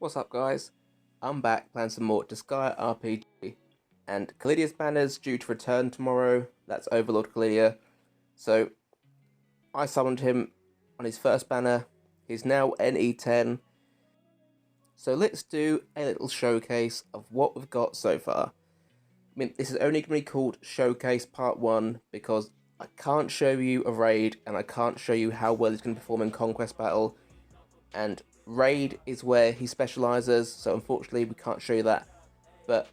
What's up guys? I'm back playing some more Disgaea RPG, and Killidia's banner's due to return tomorrow. That's Overlord Killidia. So I summoned him on his first banner. He's now NE10. So let's do a little showcase of what we've got so far. I mean, this is only going to be called Showcase Part 1 because I can't show you a raid and I can't show you how well he's going to perform in Conquest Battle. And Raid is where he specialises, so unfortunately we can't show you that. But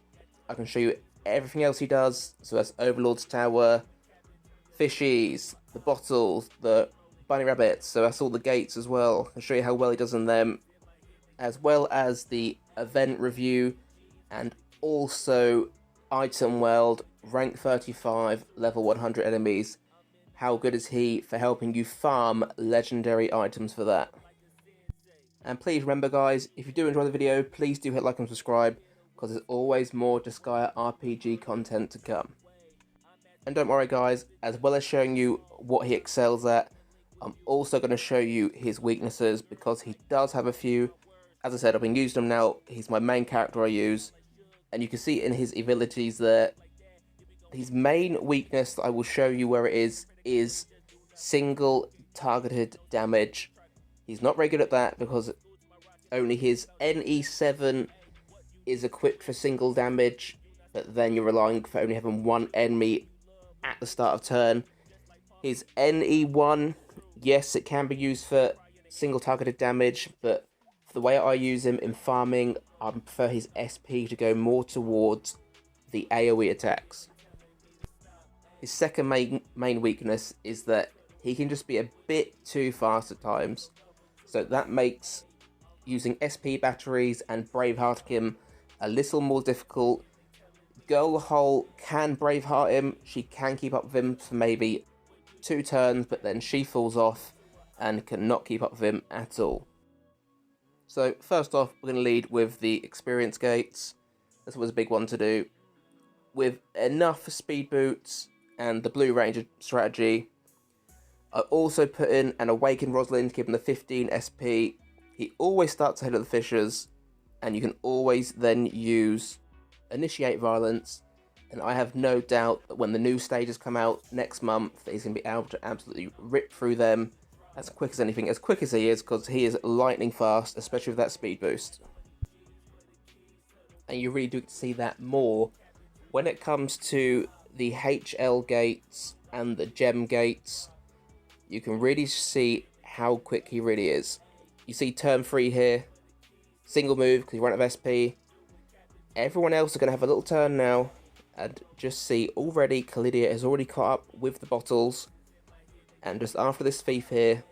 I can show you everything else he does. So that's Overlord's Tower, Fishies, the bottles, the bunny rabbits, so that's all the gates as well. I can show you how well he does in them, as well as the event review, and also item world, rank 35, level 100 enemies. How good is he for helping you farm legendary items for that? And please remember guys, if you do enjoy the video, please do hit like and subscribe, because there's always more Disgaea RPG content to come. And don't worry guys, as well as showing you what he excels at, I'm also going to show you his weaknesses, because he does have a few. As I said, I've been using him now, he's my main character I use, and you can see in his abilities there, his main weakness that I will show you where it is single targeted damage. He's not very good at that because only his NE7 is equipped for single damage, but then you're relying for only having one enemy at the start of turn. His NE1, yes, it can be used for single targeted damage, but for the way I use him in farming, I prefer his SP to go more towards the AoE attacks. His second main weakness is that he can just be a bit too fast at times. So that makes using SP batteries and Braveheart him a little more difficult. Girl Hole can Braveheart him, she can keep up with him for maybe 2 turns, but then she falls off and cannot keep up with him at all. So first off, we're going to lead with the experience gates. This was a big one to do. With enough speed boots and the Blue Ranger strategy, I also put in an Awakened Rosalind to give him the 15 SP. He always starts ahead of the Fishers, and you can always then use Initiate Violence, and I have no doubt that when the new stages come out next month, that he's going to be able to absolutely rip through them as quick as anything, as quick as he is, because he is lightning fast, especially with that speed boost. And you really do get to see that more when it comes to the HL gates and the gem gates. You can really see how quick he really is. You see turn 3 here, single move because you run out of SP. Everyone else is going to have a little turn now, and just see already Killidia has already caught up with the bottles, and just after this thief here,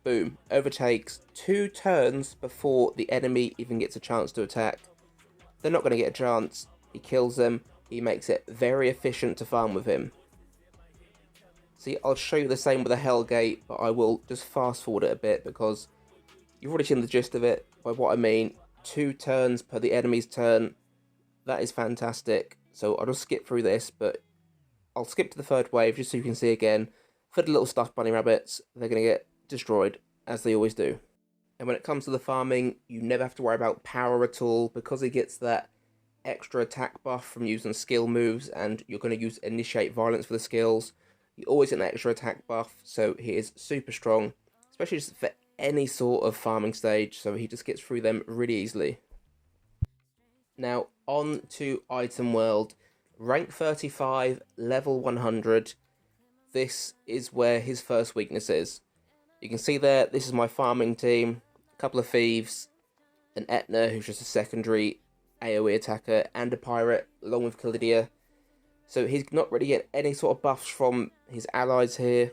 boom, overtakes 2 turns before the enemy even gets a chance to attack. They're not going to get a chance, he kills them, he makes it very efficient to farm with him. See, I'll show you the same with the Hellgate, but I will just fast forward it a bit because you've already seen the gist of it. By what I mean, 2 turns per the enemy's turn. That is fantastic. So I'll just skip through this, but I'll skip to the third wave just so you can see again. For the little stuffed bunny rabbits, they're going to get destroyed, as they always do. And when it comes to the farming, you never have to worry about power at all, because he gets that extra attack buff from using skill moves, and you're going to use Initiate Violence for the skills. You always get an extra attack buff, so he is super strong, especially just for any sort of farming stage, so he just gets through them really easily. Now, on to Item World. Rank 35, level 100. This is where his first weakness is. You can see there, this is my farming team. A couple of thieves, an Etna, who's just a secondary AoE attacker, and a pirate, along with Killidia. So he's not really getting any sort of buffs from his allies here.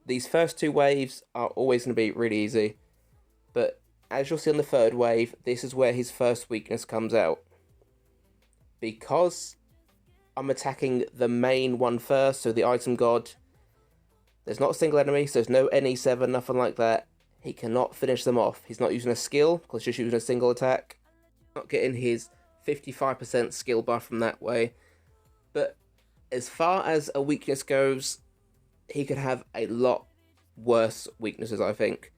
These first 2 waves are always going to be really easy. But as you'll see on the third wave, this is where his first weakness comes out. Because I'm attacking the main one first, so the item god, there's not a single enemy, so there's no NE7, nothing like that. He cannot finish them off. He's not using a skill, because he's just using a single attack. Not getting his 55% skill buff from that way. But as far as a weakness goes, he could have a lot worse weaknesses, I think.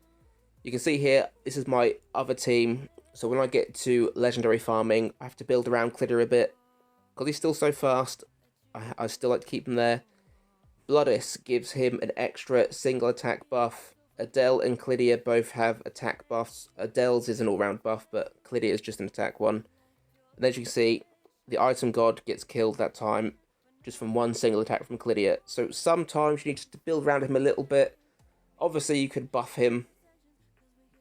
You can see here, this is my other team. So when I get to legendary farming, I have to build around Killidia a bit. Because he's still so fast, I still like to keep him there. Bloodis gives him an extra single attack buff. Adele and Killidia both have attack buffs. Adele's is an all-round buff, but Killidia is just an attack one. And as you can see, the item god gets killed that time, just from one single attack from Killidia. So sometimes you need to build around him a little bit. Obviously you could buff him,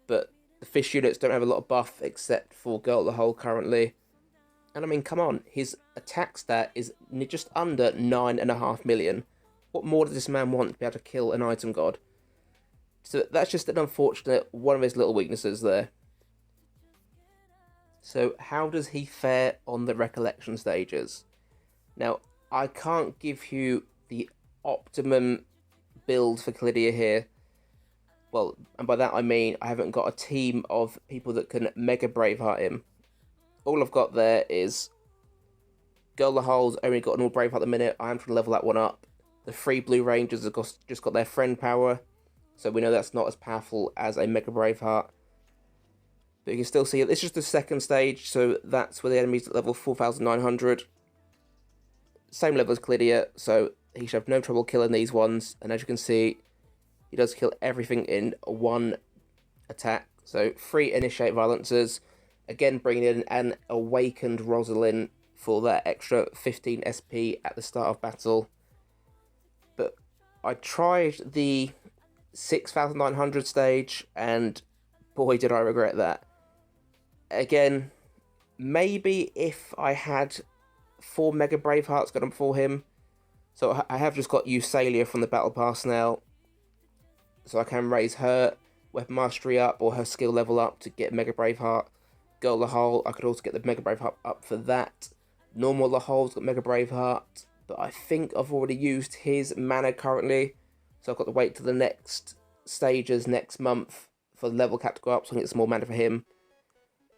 but the fish units don't have a lot of buff except for Girl at the Hole currently. And I mean, come on, his attack stat is just under 9.5 million. What more does this man want to be able to kill an item god? So that's just an unfortunate one of his little weaknesses there. So how does he fare on the recollection stages? Now, I can't give you the optimum build for Killidia here. Well, and by that I mean I haven't got a team of people that can Mega Braveheart him. All I've got there is Girl the Hole's only got an all Braveheart at the minute. I am trying to level that one up. The 3 Blue Rangers have just got their friend power, so we know that's not as powerful as a Mega Braveheart. But you can still see it. This is just the second stage, so that's where the enemy's at level 4,900. Same level as Killidia, so he should have no trouble killing these ones. And as you can see, he does kill everything in one attack. So 3 Initiate Violences. Again, bringing in an Awakened Rosalind for that extra 15 SP at the start of battle. But I tried the 6,900 stage, and boy did I regret that. Again, maybe if I had 4 Mega Bravehearts got before him. So I have just got Eusalia from the Battle Pass now. So I can raise her Weapon Mastery up or her skill level up to get Mega Braveheart. Girl the Hole, I could also get the Mega Braveheart up for that. Normal the Hole's got Mega Braveheart, but I think I've already used his mana currently. So I've got to wait till the next stages next month for the level cap to go up so I can get some more mana for him.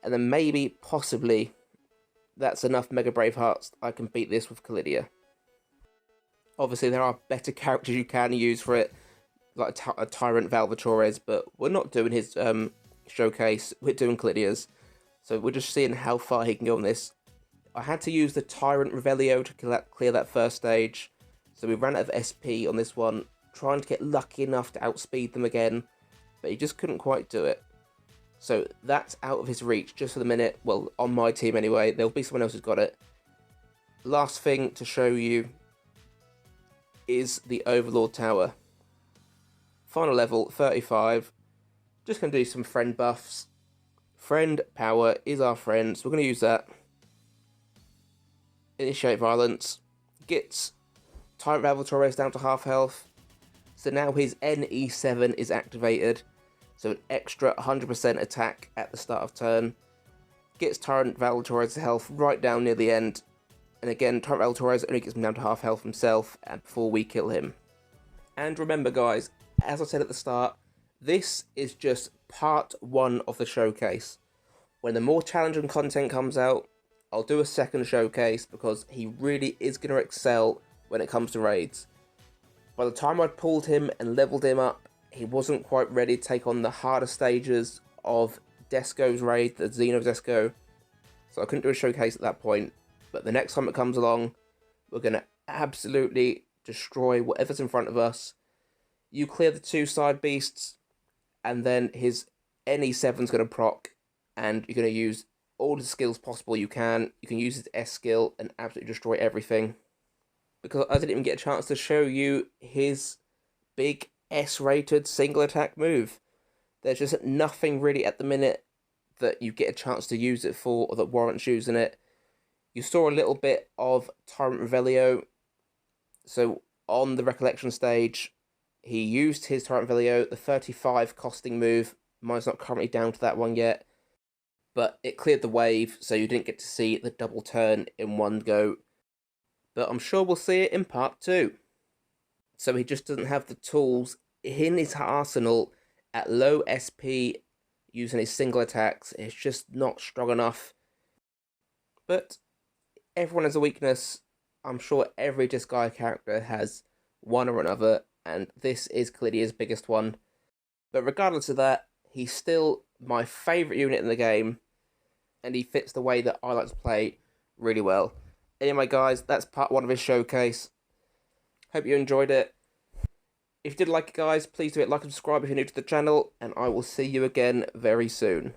And then maybe, possibly, that's enough Mega Bravehearts I can beat this with Killidia. Obviously, there are better characters you can use for it, like a Tyrant Valvatores, but we're not doing his showcase, we're doing Killidia's. So we're just seeing how far he can go on this. I had to use the Tyrant Revelio to clear that first stage, so we ran out of SP on this one, trying to get lucky enough to outspeed them again, but he just couldn't quite do it. So that's out of his reach just for the minute. Well, on my team anyway. There'll be someone else who's got it. Last thing to show you is the Overlord Tower. Final level, 35. Just going to do some friend buffs. Friend power is our friend, so we're going to use that. Initiate Violence. Gets Tyrant Valvatores down to half health. So now his NE7 is activated. So an extra 100% attack at the start of turn. Gets Tyrant Valvatores' health right down near the end. And again, Tyrant Valvatores only gets him down to half health himself before we kill him. And remember guys, as I said at the start, this is just part 1 of the showcase. When the more challenging content comes out, I'll do a second showcase because he really is going to excel when it comes to raids. By the time I'd pulled him and leveled him up, he wasn't quite ready to take on the harder stages of Desco's raid, the Xeno Desco. So I couldn't do a showcase at that point. But the next time it comes along, we're going to absolutely destroy whatever's in front of us. You clear the 2 side beasts, and then his NE7's going to proc, and you're going to use all the skills possible you can. You can use his S skill and absolutely destroy everything. Because I didn't even get a chance to show you his big S-rated single attack move. There's just nothing really at the minute that you get a chance to use it for or that warrants using it. You saw a little bit of Tyrant Revelio. So on the recollection stage, he used his Tyrant Revelio, the 35 costing move. Mine's not currently down to that one yet. But it cleared the wave, so you didn't get to see the double turn in one go. But I'm sure we'll see it in part 2. So he just doesn't have the tools in his arsenal at low SP using his single attacks. It's just not strong enough. But everyone has a weakness. I'm sure every Disgaea character has one or another, and this is Killidia's biggest one. But regardless of that, he's still my favourite unit in the game. and he fits the way that I like to play really well. Anyway, guys, that's part 1 of his showcase. Hope you enjoyed it. If you did like it, guys, please do hit like and subscribe if you're new to the channel, and I will see you again very soon.